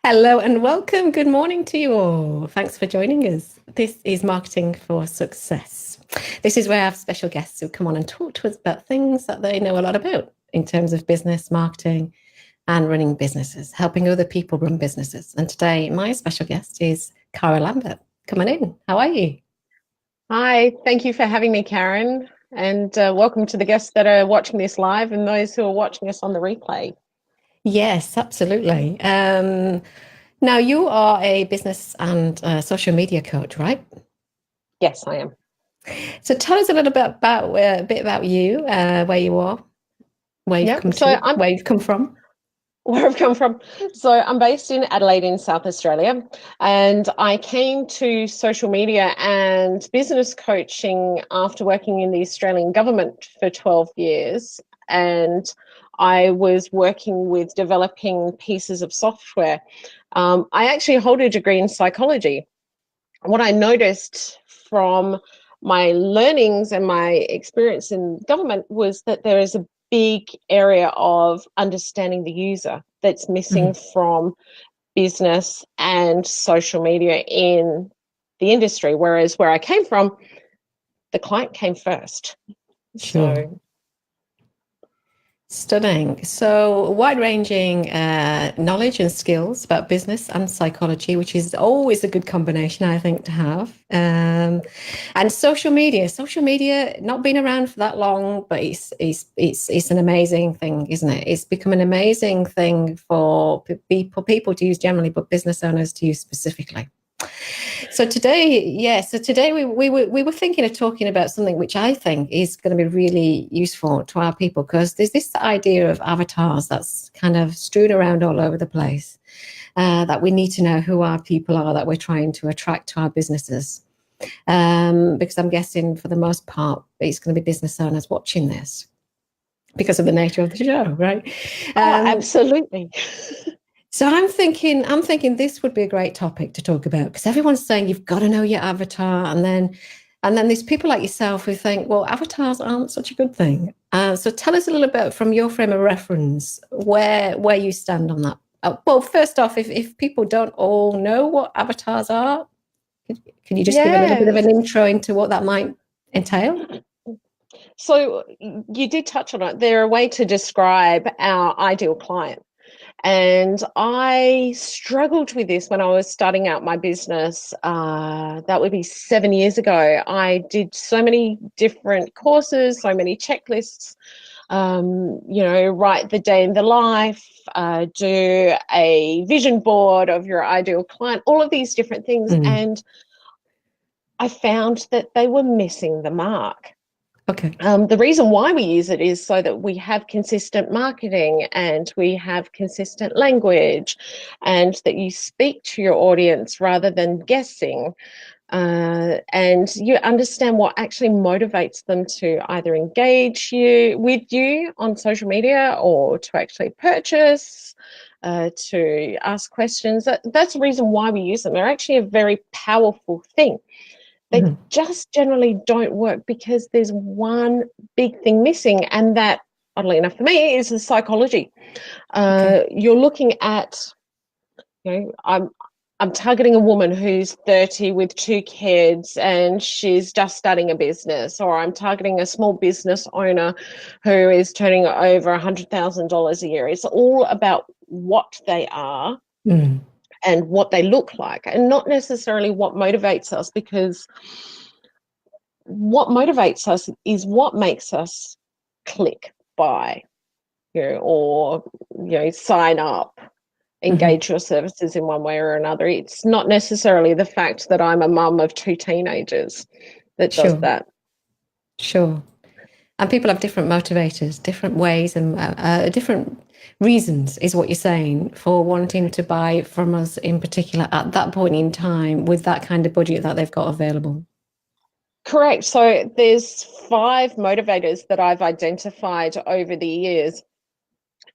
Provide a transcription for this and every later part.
Hello and welcome. Good morning to you all. Thanks for joining us. This is Marketing for Success. This is where I have special guests who come on and talk to us about things that they know a lot about in terms of business, marketing, and running businesses, helping other people run businesses. And today, my special guest is Cara Lambert. Come on in. How are you? Hi, thank you for having me, Karen, and welcome to the guests that are watching this live and those who are watching us on the replay. Yes, absolutely. Now, you are a business and social media coach, right? Yes, I am. So tell us a little bit about a bit about you, where you are, where you've Yeah, come so to, I'm where you've come from. where I've come from. So I'm based in Adelaide in South Australia, and I came to social media and business coaching after working in the Australian government for 12 years. And I was working with developing pieces of software. I actually hold a degree in psychology. What I noticed from my learnings and my experience in government was that there is a big area of understanding the user that's missing Mhm. from business and social media in the industry. Whereas where I came from, the client came first. Sure. So Stunning. So, wide-ranging knowledge and skills about business and psychology, which is always a good combination, I think, to have. And social media. Social media not been around for that long, but it's an amazing thing, isn't it? It's become an amazing thing for people to use generally, but business owners to use specifically. So today we were thinking of talking about something which I think is going to be really useful to our people, because there's this idea of avatars that's kind of strewn around all over the place, that we need to know who our people are that we're trying to attract to our businesses. Because I'm guessing for the most part it's going to be business owners watching this because of the nature of the show, right? oh, Um, absolutely. So I'm thinking this would be a great topic to talk about, because everyone's saying you've got to know your avatar, and then there's people like yourself who think, well, avatars aren't such a good thing. So tell us a little bit from your frame of reference where you stand on that. Well, first off, if people don't all know what avatars are, can you just give a little bit of Yes. an intro into what that might entail? So you did touch on it. They're a way to describe our ideal client. And I struggled with this when I was starting out my business. That would be 7 years ago. I did so many different courses, so many checklists, write the day in the life, do a vision board of your ideal client, all of these different things. Mm, And I found that they were missing the mark. okay. The reason why we use it is so that we have consistent marketing and we have consistent language, and that you speak to your audience rather than guessing. And you understand what actually motivates them to either engage with you on social media, or to actually purchase, to ask questions. That's the reason why we use them. They're actually a very powerful thing. They Mhm. just generally don't work because there's one big thing missing, and that, oddly enough for me, is the psychology. Okay. You're looking at, I'm targeting a woman who's 30 with two kids and she's just starting a business, or I'm targeting a small business owner who is turning over $100,000 a year. It's all about what they are Mm, and what they look like, and not necessarily what motivates us, because what motivates us is what makes us click buy, or sign up, mhm. engage your services in one way or another. It's not necessarily the fact that I'm a mum of two teenagers that does Sure. that. Sure. And people have different motivators, different ways, and different reasons, is what you're saying, for wanting to buy from us in particular at that point in time with that kind of budget that they've got available. Correct. So there's 5 motivators that I've identified over the years,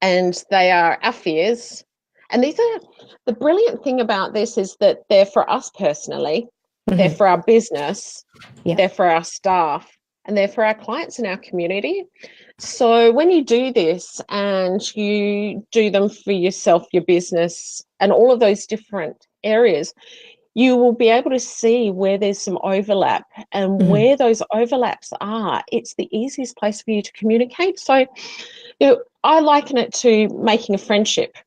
and they are our fears. And these are, the brilliant thing about this is that they're for us personally, they're Hmm. for our business, Yeah. they're for our staff, and they're for our clients and our community. So when you do this and you do them for yourself, your business, and all of those different areas, you will be able to see where there's some overlap, and Mhm. where those overlaps are, it's the easiest place for you to communicate. So, I liken it to making a friendship.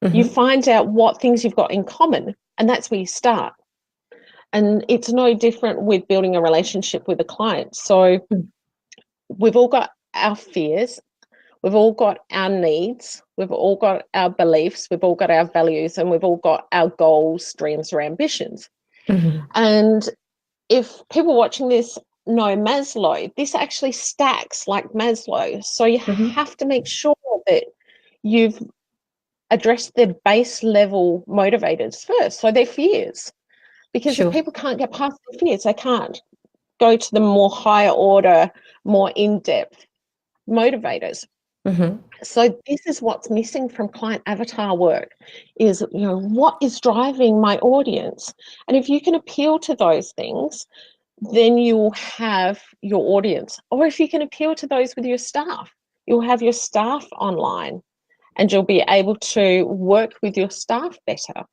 You Mhm. find out what things you've got in common, and that's where you start. And it's no different with building a relationship with a client. So Mm. we've all got our fears, we've all got our needs, we've all got our beliefs, we've all got our values, and we've all got our goals, dreams, or ambitions. Mhm. And if people watching this know Maslow, this actually stacks like Maslow. So you Mhm. have to make sure that you've addressed their base level motivators first. So their fears, because if Sure. people can't get past their fears, they can't go to the more higher order, more in-depth motivators. Mhm. So this is what's missing from client avatar work is, what is driving my audience? And if you can appeal to those things, then you'll have your audience. Or if you can appeal to those with your staff, you'll have your staff online, and you'll be able to work with your staff better.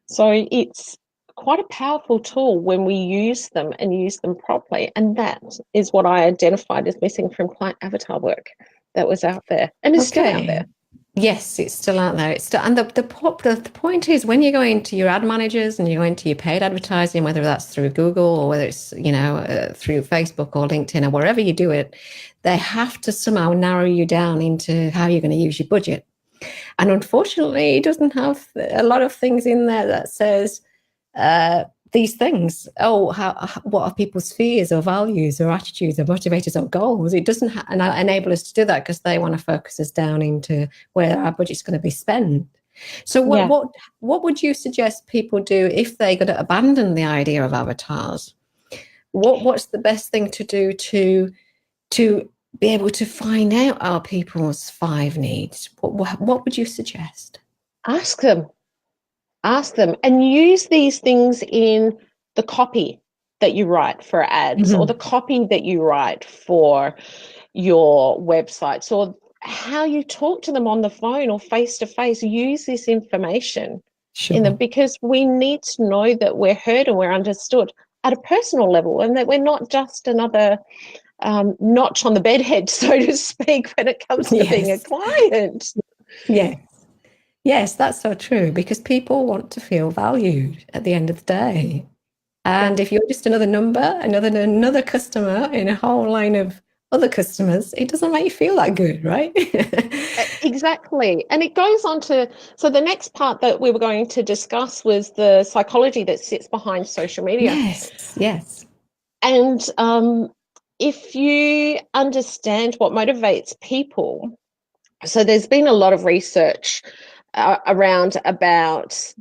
So it's quite a powerful tool when we use them and use them properly. And that is what I identified as missing from client avatar work that was out there and is still out Okay. there. Yes, it's still out there. It's still, and the point is when you go into your ad managers and you go into your paid advertising, whether that's through Google or whether it's through Facebook or LinkedIn or wherever you do it, they have to somehow narrow you down into how you're going to use your budget. And unfortunately, it doesn't have a lot of things in there that says uh, these things. Oh, what are people's fears or values or attitudes or motivators or goals? It doesn't enable us to do that because they want to focus us down into where our budget's going to be spent. So, Yeah. what would you suggest people do if they're going to abandon the idea of avatars? What's the best thing to do to be able to find out our people's five needs? What would you suggest? Ask them. Ask them and use these things in the copy that you write for ads, or the Mm-hmm. copy that you write for your websites, or how you talk to them on the phone or face to face. Use this information in them, Sure. because we need to know that we're heard and we're understood at a personal level, and that we're not just another notch on the bedhead, so to speak, when it comes to being a Yes. client. Yes. Yes, that's so true because people want to feel valued at the end of the day. Yeah. And if you're just another number, another customer in a whole line of other customers, it doesn't make you feel that good, right? Exactly. And it goes on to, so the next part that we were going to discuss was the psychology that sits behind social media. Yes, yes. And if you understand what motivates people, so there's been a lot of research around about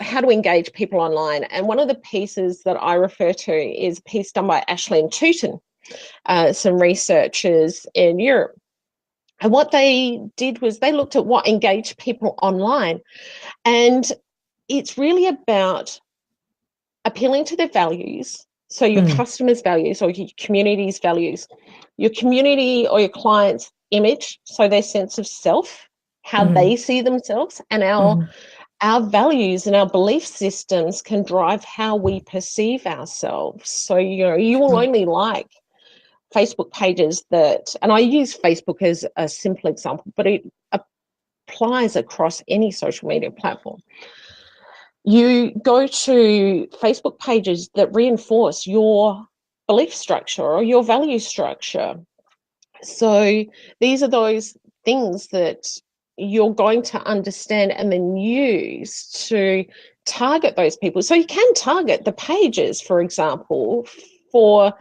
how to engage people online. And one of the pieces that I refer to is a piece done by Ashley and Tootin, some researchers in Europe. And what they did was they looked at what engaged people online. And it's really about appealing to their values. So your Mm, customers' values or your community's values, your community or your client's image, so their sense of self, how mm, they see themselves, and mm, our values and our belief systems can drive how we perceive ourselves. So, you will sure. only like Facebook pages that, and I use Facebook as a simple example, but it applies across any social media platform. You go to Facebook pages that reinforce your belief structure or your value structure. So these are those things that you're going to understand and then use to target those people. So you can target the pages, for example, for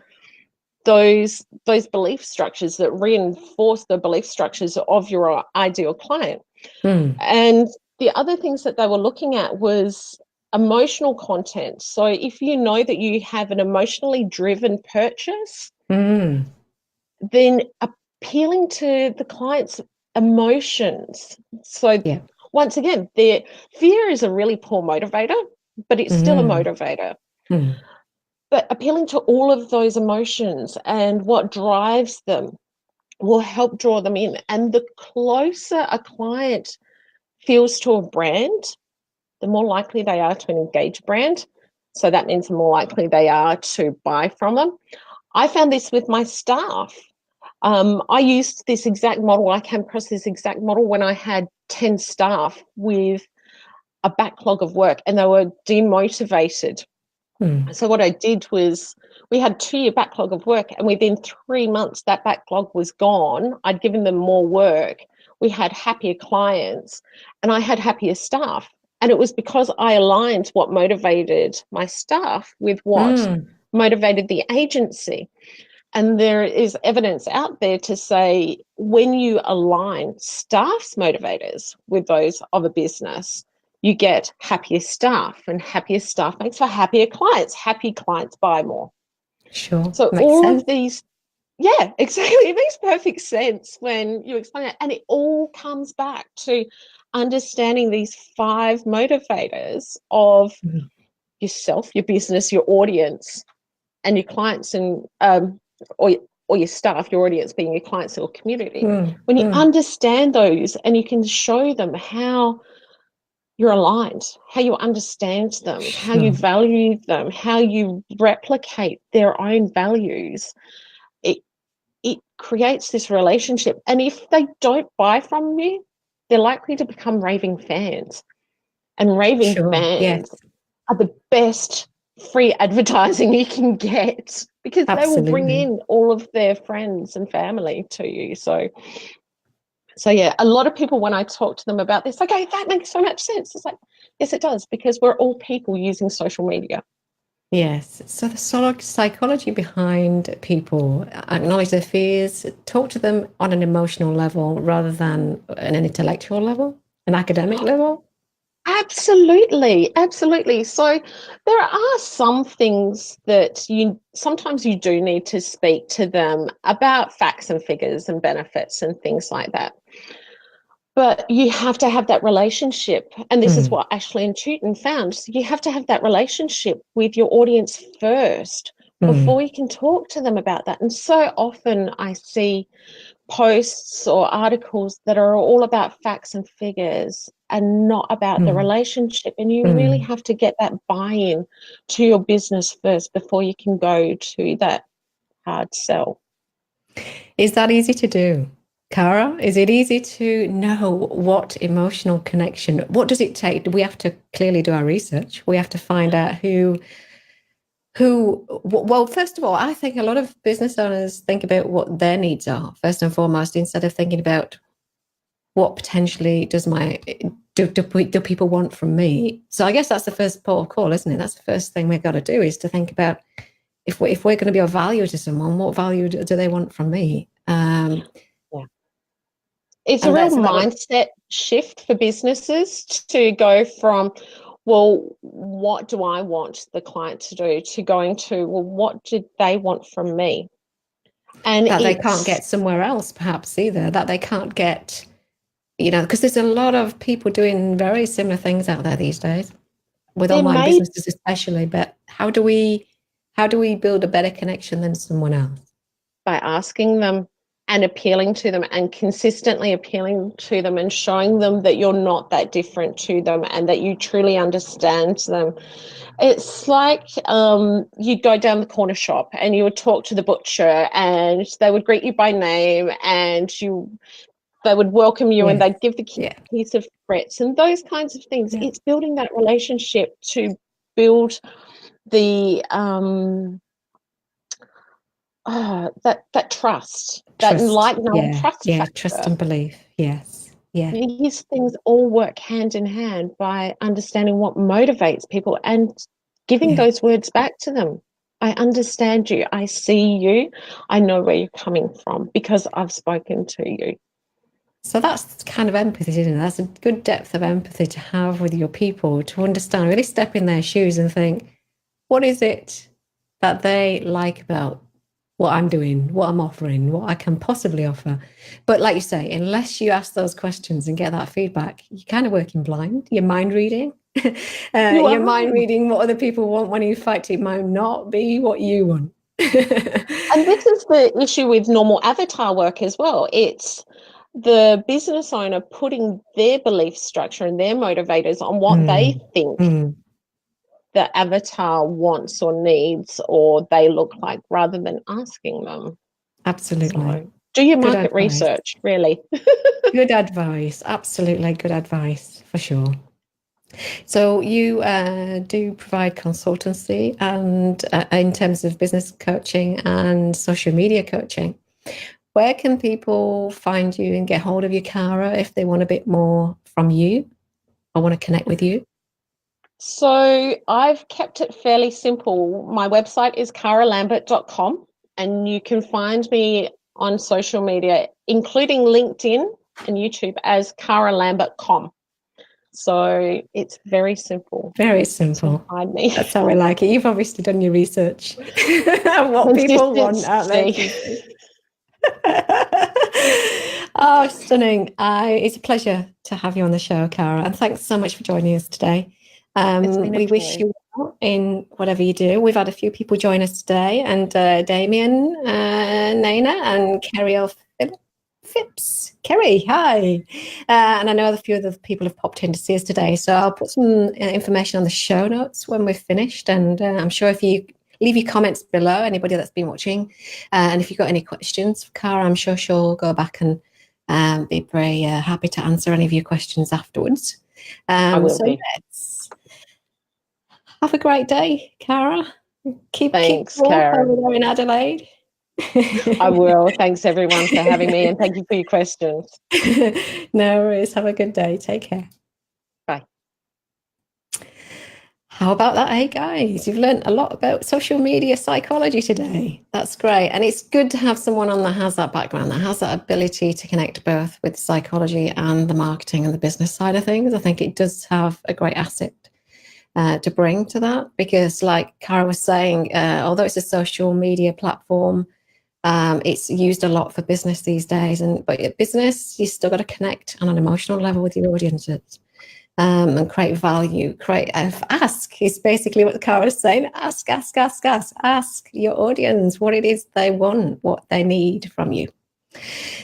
those belief structures that reinforce the belief structures of your ideal client. Mm, And the other things that they were looking at was emotional content. So if you know that you have an emotionally driven purchase, mm, then appealing to the client's emotions. So yeah. once again, their fear is a really poor motivator, but it's still a Mm, motivator. mm, But appealing to all of those emotions and what drives them, will help draw them in. And the closer a client feels to a brand, the more likely they are to engage a brand. So that means the more likely they are to buy from them. I found this with my staff. I used this exact model. I came across this exact model when I had 10 staff with a backlog of work and they were demotivated. So what I did was, we had 2-year backlog of work, and within 3 months that backlog was gone. I'd given them more work. We had happier clients and I had happier staff. And it was because I aligned what motivated my staff with what motivated the agency. And there is evidence out there to say, when you align staff's motivators with those of a business, you get happier staff, and happier staff makes for happier clients. Happy clients buy more. Sure. So Makes all sense. of these, yeah, exactly. It makes perfect sense when you explain it. And it all comes back to understanding these 5 motivators of yourself, your business, your audience, and your clients, and or your staff, your audience being your clients or community. When you understand those and you can show them how you're aligned, how you understand them, how you value them, how you replicate their own values, it creates this relationship. And if they don't buy from you, they're likely to become raving fans. And raving Yes, fans are the best free advertising you can get, because they will bring absolutely. in all of their friends and family to you. So yeah, a lot of people, when I talk to them about this, they go, that makes so much sense. It's like, yes, it does, because we're all people using social media. Yes. So the sort of psychology behind people, acknowledge their fears, talk to them on an emotional level rather than an intellectual level, an academic level. Absolutely, absolutely. So there are some things that you sometimes you do need to speak to them about, facts and figures and benefits and things like that. But you have to have that relationship. And this is what Ashley and Tootin found. So you have to have that relationship with your audience first before you can talk to them about that. And so often I see posts or articles that are all about facts and figures and not about the relationship. And you really have to get that buy-in to your business first before you can go to that hard sell. Is that easy to do? Cara, is it easy to know what emotional connection, what does it take? We have to clearly do our research. We have to find out well, first of all, I think a lot of business owners think about what their needs are, first and foremost, instead of thinking about what potentially do people want from me. So I guess that's the first port of call, isn't it? That's the first thing we've got to do, is to think about, if we're going to be of value to someone, what value do they want from me? Yeah. It's a real mindset shift for businesses to go from, well, what do I want the client to do, to going to, well, what did they want from me? And that they can't get somewhere else, perhaps, either. That they can't get, because there's a lot of people doing very similar things out there these days, with online businesses especially. But how do we build a better connection than someone else? By asking them and appealing to them, and consistently appealing to them, and showing them that you're not that different to them and that you truly understand them. It's like you'd go down the corner shop and you would talk to the butcher and they would greet you by name, and they would welcome you, and they'd give the kid a piece of grits and those kinds of things. It's building that relationship to build the that trust, that enlightened trust factor. Trust and belief. Yes. Yeah. These things all work hand in hand by understanding what motivates people and giving those words back to them. I understand you. I see you. I know where you're coming from because I've spoken to you. So that's kind of empathy, isn't it? That's a good depth of empathy to have with your people, to understand, really step in their shoes and think, what is it that they like about what I'm doing, what I'm offering, what I can possibly offer? But like you say, unless you ask those questions and get that feedback, you're kind of working blind. You're mind reading. You're mind reading what other people want when you fight. It might not be what you want. And this is the issue with normal avatar work as well. It's the business owner putting their belief structure and their motivators on what they think the avatar wants or needs or they look like, rather than asking them. Absolutely. So do your Good market advice. research, really. Good advice. Absolutely good advice, for sure. So you do provide consultancy and in terms of business coaching and social media coaching. Where can people find you and get hold of you, Cara, if they want a bit more from you or want to connect with you? So I've kept it fairly simple. My website is caralambert.com, and you can find me on social media, including LinkedIn and YouTube, as caralambert.com. So it's very simple. Very simple. Find me. That's how I like it. You've obviously done your research and what people want out there. Oh, stunning. It's a pleasure to have you on the show, Cara, and thanks so much for joining us today. We wish you well in whatever you do. We've had a few people join us today, and Damien, Naina, and Kerry Phipps. Kerry, hi. And I know a few of the people have popped in to see us today, so I'll put some information on the show notes when we've finished, and I'm sure if you leave your comments below, anybody that's been watching, and if you've got any questions for Cara, I'm sure she'll go back and be very happy to answer any of your questions afterwards. I will be. Let's have a great day, Cara. Thanks, keep Karen. over there in Adelaide. I will. Thanks, everyone, for having me, and thank you for your questions. No worries. Have a good day. Take care. Bye. How about that, hey guys? You've learned a lot about social media psychology today. That's great. And it's good to have someone on that has that background, that has that ability to connect both with psychology and the marketing and the business side of things. I think it does have a great asset to bring to that, because like Cara was saying, although it's a social media platform, it's used a lot for business these days. But at business, you still got to connect on an emotional level with your audiences. And create value, ask is basically what Cara is saying. Ask your audience what it is they want, what they need from you.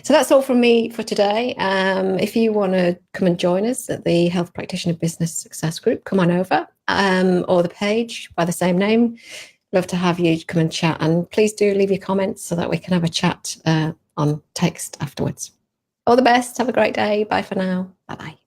So that's all from me for today. If you want to come and join us at the Health Practitioner Business Success Group, come on over, or the page by the same name. Love to have you come and chat, and please do leave your comments so that we can have a chat on text afterwards. All the best. Have a great day. Bye for now. Bye-bye.